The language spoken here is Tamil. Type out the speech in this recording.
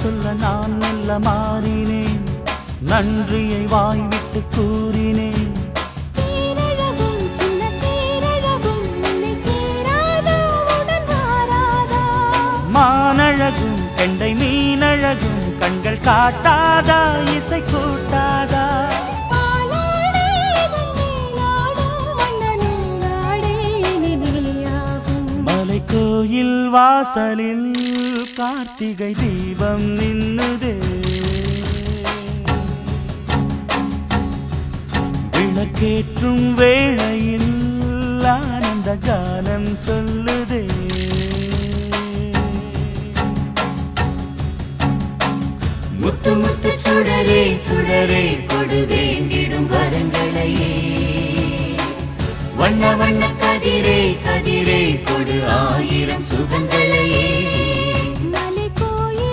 சொல்ல நான் மெல்ல மாறினேன், நன்றியை வாய்விட்டு கூறினேன். மானழகும் கெண்டை மீனழகும் கண்கள் காட்டாதா, இசை கூட்டாதா? மலை கோயில் வாசலில் கார்த்திகை தீபம் நின்னுதே, விளக்கேற்றும் வேளையில் ஆனந்த கானம் சொல்லுதே. முத்து முத்து சுடரே சுடரே கொடு வேண்டிடும் வரங்களையே, வண்ண வண்ண கதிரே கதிரே கொடு ஆயிரம் சுகங்களையே.